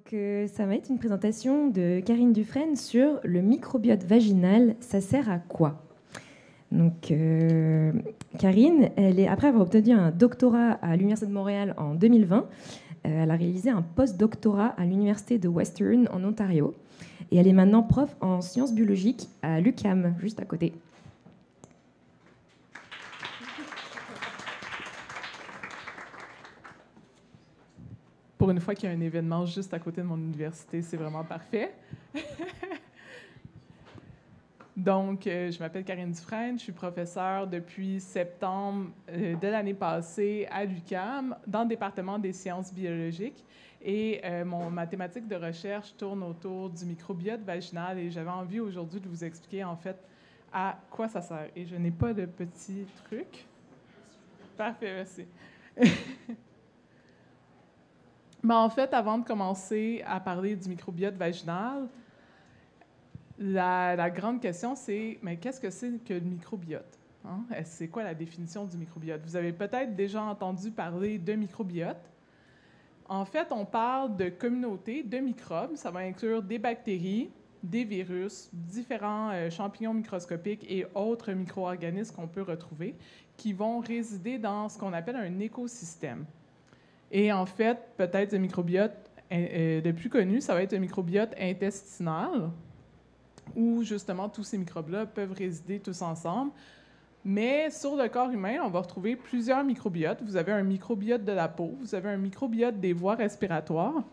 Ça va être une présentation de Karine Dufresne sur le microbiote vaginal. Ça sert à quoi? Donc, Karine, après avoir obtenu un doctorat à l'Université de Montréal en 2020, elle a réalisé un post-doctorat à l'Université de Western en Ontario. Et elle est maintenant prof en sciences biologiques à l'UQAM, juste à côté. Pour une fois qu'il y a un événement juste à côté de mon université, c'est vraiment parfait. Donc, je m'appelle Karine Dufresne, je suis professeure depuis septembre de l'année passée à l'UQAM dans le département des sciences biologiques. Et ma thématique de recherche tourne autour du microbiote vaginal et j'avais envie aujourd'hui de vous expliquer en fait à quoi ça sert. Et je n'ai pas de petit truc. Parfait, merci. Mais en fait, avant de commencer à parler du microbiote vaginal, la grande question, c'est, mais qu'est-ce que c'est que le microbiote? Hein? C'est quoi la définition du microbiote? Vous avez peut-être déjà entendu parler de microbiote. En fait, on parle de communautés de microbes. Ça va inclure des bactéries, des virus, différents champignons microscopiques et autres micro-organismes qu'on peut retrouver qui vont résider dans ce qu'on appelle un écosystème. Et en fait, peut-être le microbiote le plus connu, ça va être le microbiote intestinal, où justement tous ces microbes-là peuvent résider tous ensemble. Mais sur le corps humain, on va retrouver plusieurs microbiotes. Vous avez un microbiote de la peau, vous avez un microbiote des voies respiratoires,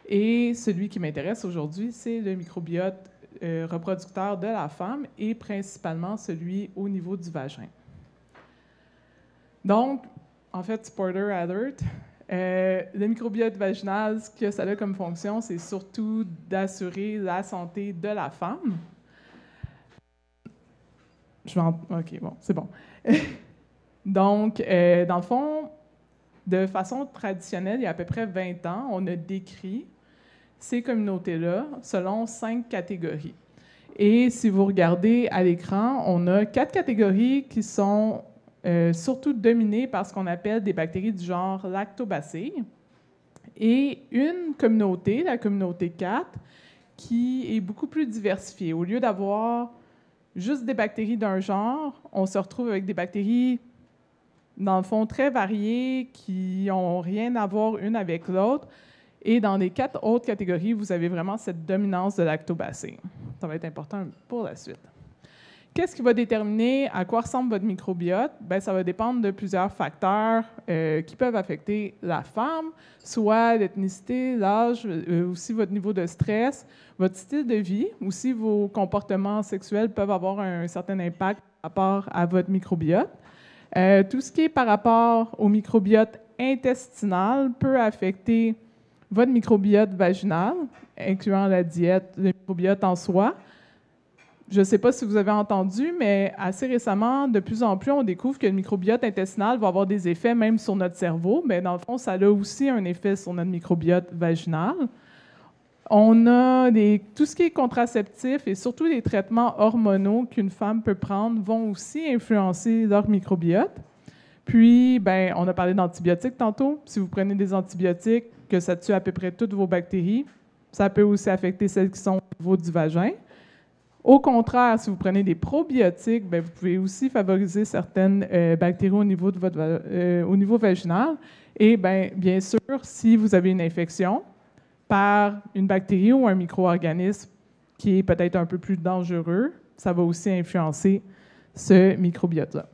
et celui qui m'intéresse aujourd'hui, c'est le microbiote reproducteur de la femme, et principalement celui au niveau du vagin. Donc, en fait, spoiler alert, le microbiote vaginal, ce que ça a comme fonction, c'est surtout d'assurer la santé de la femme. OK, bon, c'est bon. Donc, dans le fond, de façon traditionnelle, il y a à peu près 20 ans, on a décrit ces communautés-là selon 5 catégories. Et si vous regardez à l'écran, on a 4 catégories qui sont surtout dominées par ce qu'on appelle des bactéries du genre Lactobacilles, et une communauté, la communauté 4, qui est beaucoup plus diversifiée. Au lieu d'avoir juste des bactéries d'un genre, on se retrouve avec des bactéries, dans le fond, très variées, qui n'ont rien à voir une avec l'autre. Et dans les 4 autres catégories, vous avez vraiment cette dominance de lactobacilles. Ça va être important pour la suite. Qu'est-ce qui va déterminer à quoi ressemble votre microbiote? Bien, ça va dépendre de plusieurs facteurs qui peuvent affecter la femme, soit l'ethnicité, l'âge, aussi votre niveau de stress, votre style de vie, aussi vos comportements sexuels peuvent avoir un certain impact par rapport à votre microbiote. Tout ce qui est par rapport au microbiote intestinal peut affecter votre microbiote vaginal, incluant la diète, le microbiote en soi. Je ne sais pas si vous avez entendu, mais assez récemment, de plus en plus, on découvre que le microbiote intestinal va avoir des effets même sur notre cerveau. Mais dans le fond, ça a aussi un effet sur notre microbiote vaginal. On a tout ce qui est contraceptif et surtout les traitements hormonaux qu'une femme peut prendre vont aussi influencer leur microbiote. Puis, bien, on a parlé d'antibiotiques tantôt. Si vous prenez des antibiotiques, que ça tue à peu près toutes vos bactéries, ça peut aussi affecter celles qui sont au niveau du vagin. Au contraire, si vous prenez des probiotiques, bien, vous pouvez aussi favoriser certaines bactéries au niveau, au niveau vaginal. Et bien sûr, si vous avez une infection par une bactérie ou un micro-organisme qui est peut-être un peu plus dangereux, ça va aussi influencer ce microbiote-là.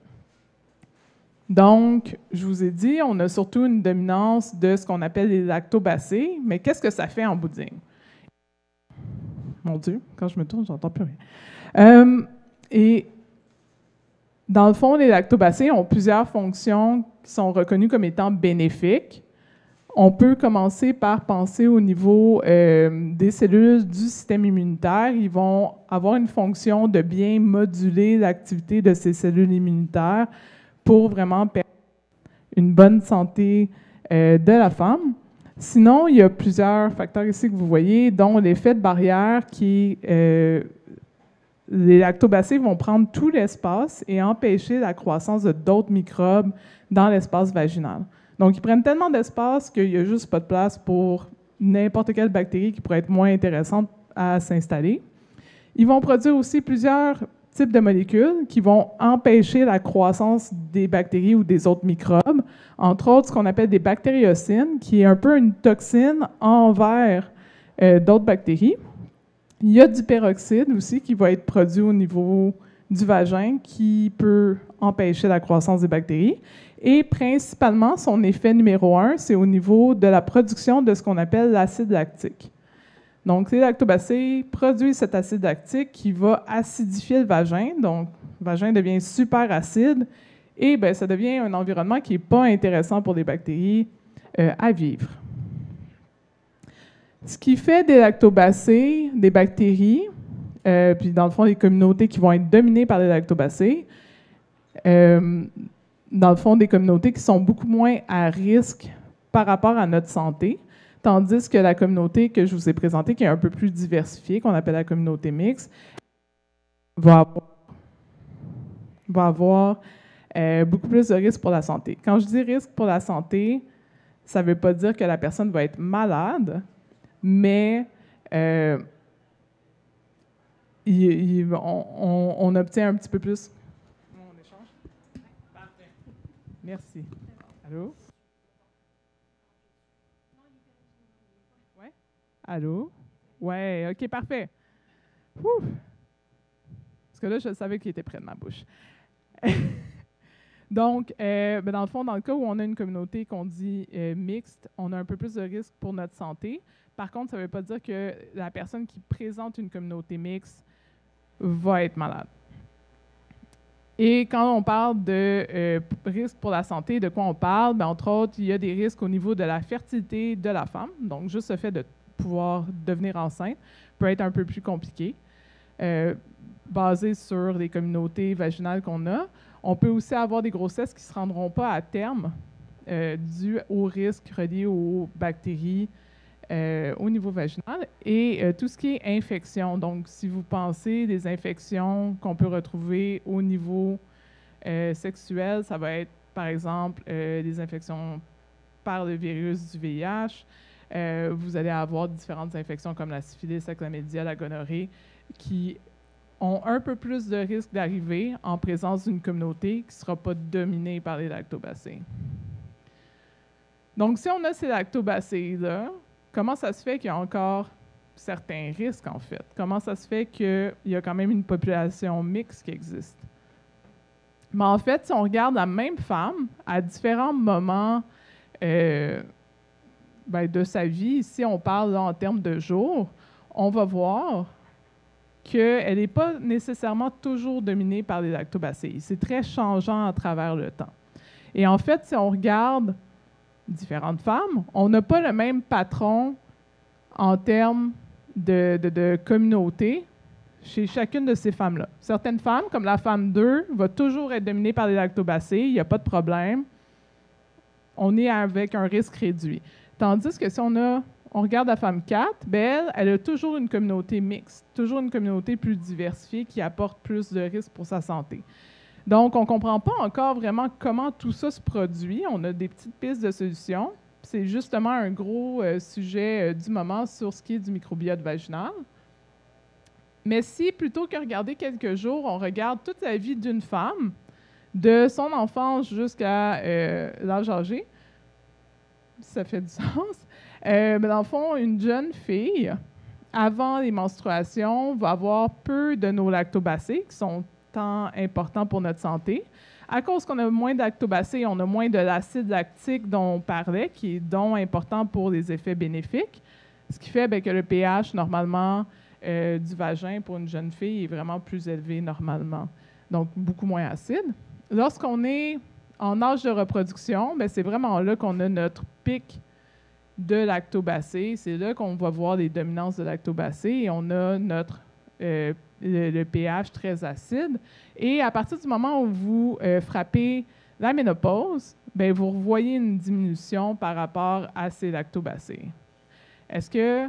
Donc, je vous ai dit, on a surtout une dominance de ce qu'on appelle les lactobacilles, mais qu'est-ce que ça fait en bout de ligne? Mon Dieu, quand je me tourne, j'entends plus rien. Et dans le fond, les lactobacilles ont plusieurs fonctions qui sont reconnues comme étant bénéfiques. On peut commencer par penser au niveau des cellules du système immunitaire. Ils vont avoir une fonction de bien moduler l'activité de ces cellules immunitaires pour vraiment permettre une bonne santé de la femme. Sinon, il y a plusieurs facteurs ici que vous voyez, dont l'effet de barrière qui les lactobacilles vont prendre tout l'espace et empêcher la croissance de d'autres microbes dans l'espace vaginal. Donc, ils prennent tellement d'espace qu'il n'y a juste pas de place pour n'importe quelle bactérie qui pourrait être moins intéressante à s'installer. Ils vont produire aussi plusieurs types de molécules qui vont empêcher la croissance des bactéries ou des autres microbes, entre autres ce qu'on appelle des bactériocines, qui est un peu une toxine envers d'autres bactéries. Il y a du peroxyde aussi qui va être produit au niveau du vagin qui peut empêcher la croissance des bactéries. Et principalement, son effet numéro 1, c'est au niveau de la production de ce qu'on appelle l'acide lactique. Donc, les lactobacilles produisent cet acide lactique qui va acidifier le vagin. Donc, le vagin devient super acide et bien, ça devient un environnement qui n'est pas intéressant pour les bactéries à vivre. Ce qui fait des lactobacilles des bactéries, puis dans le fond, des communautés qui vont être dominées par les lactobacilles, dans le fond, des communautés qui sont beaucoup moins à risque par rapport à notre santé, tandis que la communauté que je vous ai présentée, qui est un peu plus diversifiée, qu'on appelle la communauté mixte, va avoir beaucoup plus de risques pour la santé. Quand je dis risque pour la santé, ça ne veut pas dire que la personne va être malade, mais on obtient un petit peu plus. On échange? Parfait. Merci. Allô? Ouais? Allô? Ouais, OK, parfait. Ouh. Parce que là, je savais qu'il était près de ma bouche. Donc, dans le fond, dans le cas où on a une communauté qu'on dit mixte, on a un peu plus de risque pour notre santé. Par contre, ça ne veut pas dire que la personne qui présente une communauté mixte va être malade. Et quand on parle de risque pour la santé, de quoi on parle? Bien, entre autres, il y a des risques au niveau de la fertilité de la femme. Donc, juste le fait de pouvoir devenir enceinte peut être un peu plus compliqué, basé sur les communautés vaginales qu'on a. On peut aussi avoir des grossesses qui ne se rendront pas à terme dues aux risques reliés aux bactéries au niveau vaginal et tout ce qui est infection. Donc, si vous pensez des infections qu'on peut retrouver au niveau sexuel, ça va être, par exemple, des infections par le virus du VIH. Vous allez avoir différentes infections comme la syphilis, la chlamydia, la gonorrhée, qui ont un peu plus de risque d'arriver en présence d'une communauté qui ne sera pas dominée par les lactobacilles. Donc, si on a ces lactobacilles-là, comment ça se fait qu'il y a encore certains risques, en fait? Comment ça se fait qu'il y a quand même une population mixte qui existe? Mais en fait, si on regarde la même femme à différents moments de sa vie, si on parle là, en termes de jours, on va voir qu'elle n'est pas nécessairement toujours dominée par les lactobacilles. C'est très changeant à travers le temps. Et en fait, si on regarde différentes femmes, on n'a pas le même patron en termes de communauté chez chacune de ces femmes-là. Certaines femmes, comme la femme 2, va toujours être dominée par les lactobacilles, il n'y a pas de problème. On est avec un risque réduit. Tandis que si on regarde la femme 4, ben elle a toujours une communauté mixte, toujours une communauté plus diversifiée qui apporte plus de risques pour sa santé. Donc, on ne comprend pas encore vraiment comment tout ça se produit. On a des petites pistes de solutions. C'est justement un gros sujet du moment sur ce qui est du microbiote vaginal. Mais si, plutôt que regarder quelques jours, on regarde toute la vie d'une femme, de son enfance jusqu'à l'âge âgé, ça fait du sens. Mais dans le fond, une jeune fille, avant les menstruations, va avoir peu de nos lactobacilles, qui sont tant importants pour notre santé. À cause qu'on a moins de lactobacilles, on a moins de l'acide lactique dont on parlait, qui est donc important pour les effets bénéfiques, ce qui fait que le pH, normalement, du vagin pour une jeune fille est vraiment plus élevé normalement, donc beaucoup moins acide. Lorsqu'on est en âge de reproduction, c'est vraiment là qu'on a notre pic de lactobacilles. C'est là qu'on va voir les dominances de lactobacilles et on a notre le pH très acide. Et à partir du moment où vous frappez la ménopause, vous revoyez une diminution par rapport à ces lactobacilles. Est-ce que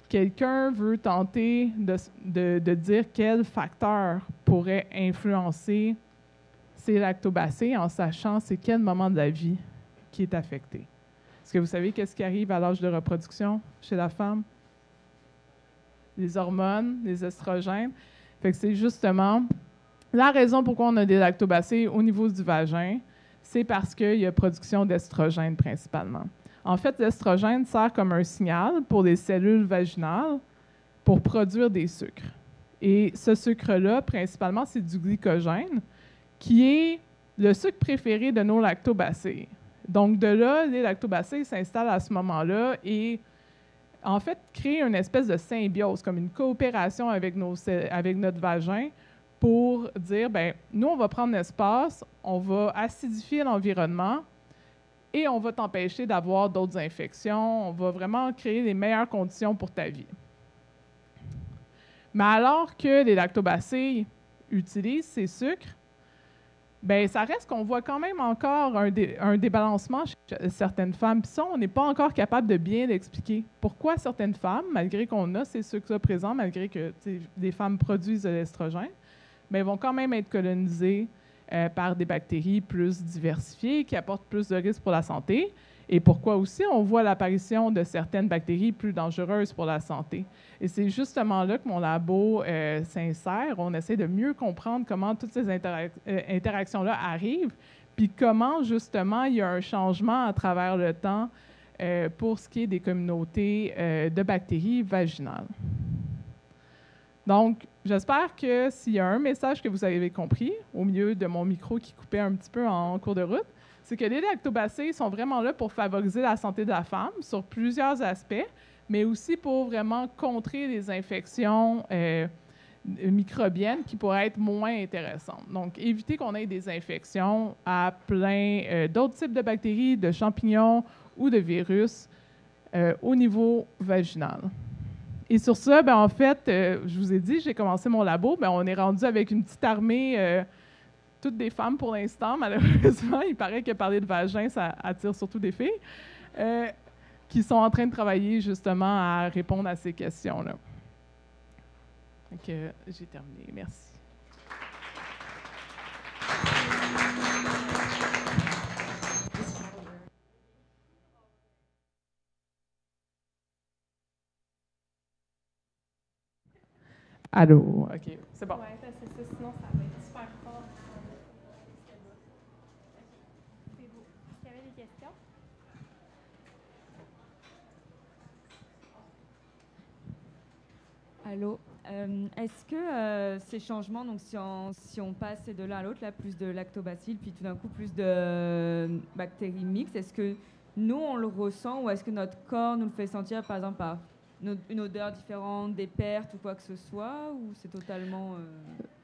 quelqu'un veut tenter de dire quel facteur pourrait influencer ces lactobacilles en sachant c'est quel moment de la vie qui est affecté? Est-ce que vous savez qu'est-ce qui arrive à l'âge de reproduction chez la femme? Les hormones, les estrogènes. Fait que c'est justement la raison pourquoi on a des lactobacilles au niveau du vagin, c'est parce qu'il y a production d'estrogènes principalement. En fait, l'estrogène sert comme un signal pour les cellules vaginales pour produire des sucres. Et ce sucre-là, principalement, c'est du glycogène, qui est le sucre préféré de nos lactobacilles. Donc, de là, les lactobacilles s'installent à ce moment-là et, en fait, créent une espèce de symbiose, comme une coopération avec notre vagin pour dire, bien, nous, on va prendre l'espace, on va acidifier l'environnement et on va t'empêcher d'avoir d'autres infections. On va vraiment créer les meilleures conditions pour ta vie. Mais alors que les lactobacilles utilisent ces sucres, bien, ça reste qu'on voit quand même encore un débalancement chez certaines femmes. Puis ça, on n'est pas encore capable de bien l'expliquer. Pourquoi certaines femmes, malgré qu'on a ces sucres-là présents, malgré que les femmes produisent de l'estrogène, mais vont quand même être colonisées par des bactéries plus diversifiées qui apportent plus de risques pour la santé. Et pourquoi aussi on voit l'apparition de certaines bactéries plus dangereuses pour la santé. Et c'est justement là que mon labo s'insère. On essaie de mieux comprendre comment toutes ces interactions-là arrivent, puis comment justement il y a un changement à travers le temps pour ce qui est des communautés de bactéries vaginales. Donc, j'espère que s'il y a un message que vous avez compris, au milieu de mon micro qui coupait un petit peu en cours de route, c'est que les lactobacilles sont vraiment là pour favoriser la santé de la femme sur plusieurs aspects, mais aussi pour vraiment contrer les infections microbiennes qui pourraient être moins intéressantes. Donc, éviter qu'on ait des infections à plein d'autres types de bactéries, de champignons ou de virus au niveau vaginal. Et sur ça, bien, en fait, je vous ai dit, j'ai commencé mon labo, bien, on est rendu avec une petite armée, toutes des femmes pour l'instant, malheureusement. Il paraît que parler de vagin, ça attire surtout des filles, qui sont en train de travailler justement à répondre à ces questions-là. Donc, j'ai terminé. Merci. Allô? OK, c'est bon. Ouais, c'est ça, sinon ça va être super fort. C'est beau. Est-ce qu'il y avait des questions? Allô? Est-ce que ces changements, donc si on passe de l'un à l'autre, là, plus de lactobacilles, puis tout d'un coup plus de bactéries mixtes, est-ce que nous, on le ressent ou est-ce que notre corps nous le fait sentir, par exemple, par une odeur différente, des pertes ou quoi que ce soit, ou c'est totalement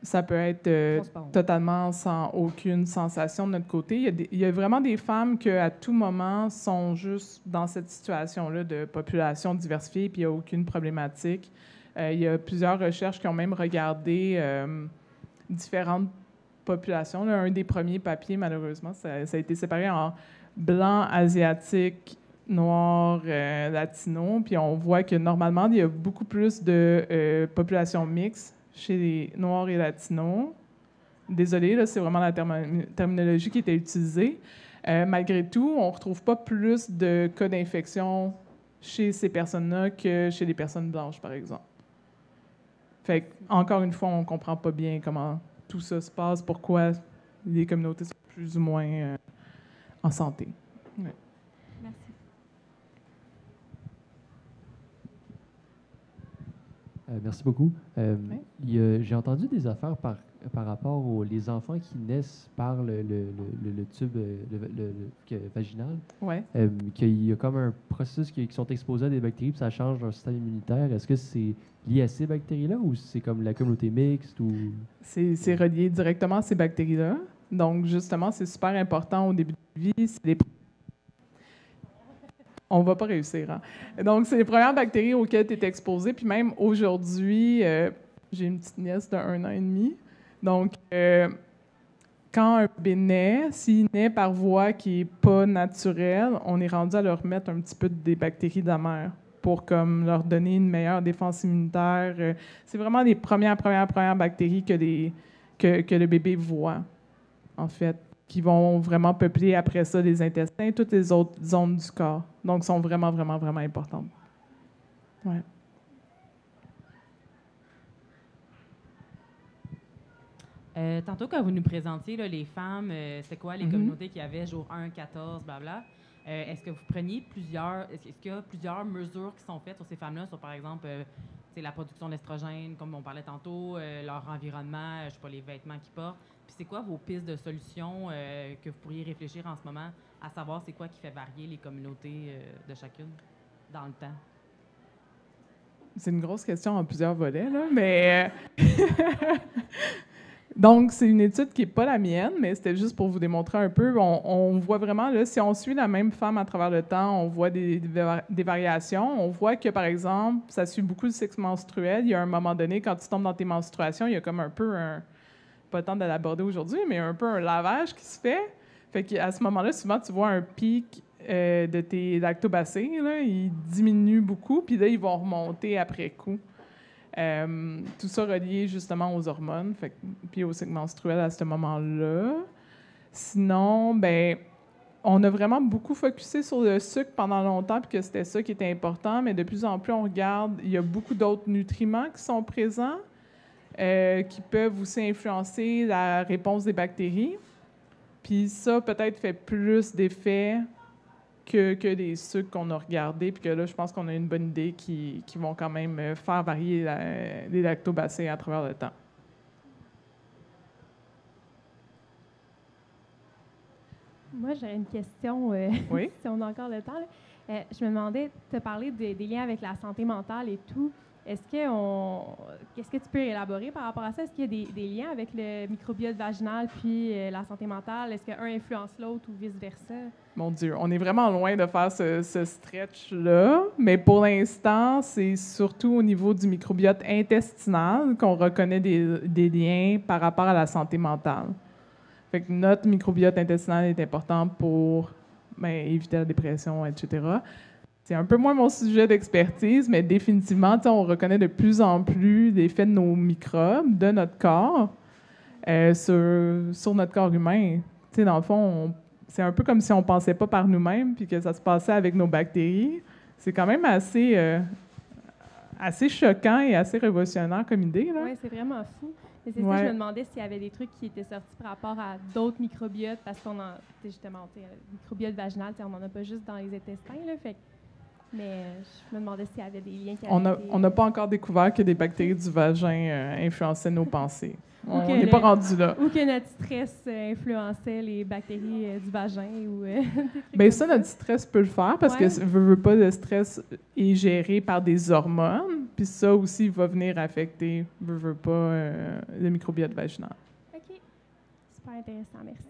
ça peut être totalement sans aucune sensation de notre côté. Il y a vraiment des femmes qui, à tout moment, sont juste dans cette situation-là de population diversifiée, puis il n'y a aucune problématique. Il y a plusieurs recherches qui ont même regardé différentes populations. Là, un des premiers papiers, malheureusement, ça a été séparé en blanc, asiatique, noir, latino. Puis on voit que normalement, il y a beaucoup plus de populations mixtes chez les noirs et latinos. Désolée, là, c'est vraiment la terminologie qui était utilisée. Malgré tout, on ne retrouve pas plus de cas d'infection chez ces personnes-là que chez les personnes blanches, par exemple. Fait encore une fois, on ne comprend pas bien comment tout ça se passe, pourquoi les communautés sont plus ou moins en santé. Ouais. Merci. Merci beaucoup. Oui. J'ai entendu des affaires par rapport aux les enfants qui naissent par le tube vaginal. Ouais. Qu'il y a comme un processus qui sont exposés à des bactéries, puis ça change leur système immunitaire. Est-ce que c'est lié à ces bactéries-là ou c'est comme la communauté mixte? Ou... C'est relié directement à ces bactéries-là. Donc, justement, c'est super important au début de vie. On va pas réussir. Hein? Donc, c'est les premières bactéries auxquelles tu es exposé. Puis même aujourd'hui, j'ai une petite nièce d'1 an et demi. Donc, quand un bébé naît, s'il naît par voie qui n'est pas naturelle, on est rendu à leur mettre un petit peu des bactéries de la mère pour comme, leur donner une meilleure défense immunitaire. C'est vraiment les premières bactéries que le bébé voit, en fait. qui vont vraiment peupler après ça les intestins, toutes les autres zones du corps. Donc, sont vraiment, vraiment, vraiment importantes. Ouais. Tantôt, quand vous nous présentiez là, les femmes, c'est quoi les communautés qu'il y avait, jour 1, 14, blabla. Est-ce que vous preniez est-ce qu'il y a plusieurs mesures qui sont faites sur ces femmes-là, sur par exemple la production d'estrogène, comme on parlait tantôt, leur environnement, je sais pas, les vêtements qu'ils portent. Puis c'est quoi vos pistes de solutions que vous pourriez réfléchir en ce moment, à savoir c'est quoi qui fait varier les communautés de chacune dans le temps? C'est une grosse question en plusieurs volets, là, mais... Donc, c'est une étude qui n'est pas la mienne, mais c'était juste pour vous démontrer un peu. On voit vraiment, là, si on suit la même femme à travers le temps, on voit des variations. On voit que, par exemple, ça suit beaucoup le cycle menstruel. Il y a un moment donné, quand tu tombes dans tes menstruations, il y a comme un peu pas le temps de l'aborder aujourd'hui, mais un peu un lavage qui se fait. Fait qu'à ce moment-là, souvent, tu vois un pic de tes lactobacilles. Là, ils diminuent beaucoup, puis là, ils vont remonter après coup. Tout ça relié justement aux hormones, puis au cycle menstruel à ce moment-là. Sinon, ben, on a vraiment beaucoup focusé sur le sucre pendant longtemps, puis que c'était ça qui était important, mais de plus en plus, on regarde, il y a beaucoup d'autres nutriments qui sont présents, qui peuvent aussi influencer la réponse des bactéries. Puis ça, peut-être, fait plus d'effet que des sucres qu'on a regardés, puis que là, je pense qu'on a une bonne idée qui vont quand même faire varier les lactobacilles à travers le temps. Moi, j'aurais une question, Oui? si on a encore le temps. Là. Je me demandais, tu as parlé des liens avec la santé mentale et tout. Qu'est-ce que tu peux élaborer par rapport à ça? Est-ce qu'il y a des liens avec le microbiote vaginal puis la santé mentale? Est-ce qu'un influence l'autre ou vice-versa? Mon Dieu, on est vraiment loin de faire ce stretch-là, mais pour l'instant, c'est surtout au niveau du microbiote intestinal qu'on reconnaît des liens par rapport à la santé mentale. Fait que notre microbiote intestinal est important pour éviter la dépression, etc. C'est un peu moins mon sujet d'expertise, mais définitivement, on reconnaît de plus en plus l'effet de nos microbes, de notre corps, sur notre corps humain. T'sais, dans le fond, c'est un peu comme si on ne pensait pas par nous-mêmes, puis que ça se passait avec nos bactéries. C'est quand même assez choquant et assez révolutionnaire comme idée. Oui, c'est vraiment fou. Mais c'est ça, je me demandais s'il y avait des trucs qui étaient sortis par rapport à d'autres microbiotes, parce qu'on a, justement, le microbiote vaginal, on n'en a pas juste dans les intestins, là, fait. Mais je me demandais s'il y avait des liens qui On n'a pas encore découvert que des bactéries du vagin influençaient nos pensées. On n'est pas rendu là. Ou que notre stress influençait les bactéries du vagin. Bien, ça, notre stress peut le faire parce que, veut pas, le stress est géré par des hormones. Puis ça aussi va venir affecter, veut pas, le microbiote vaginal. OK. Super intéressant. Merci.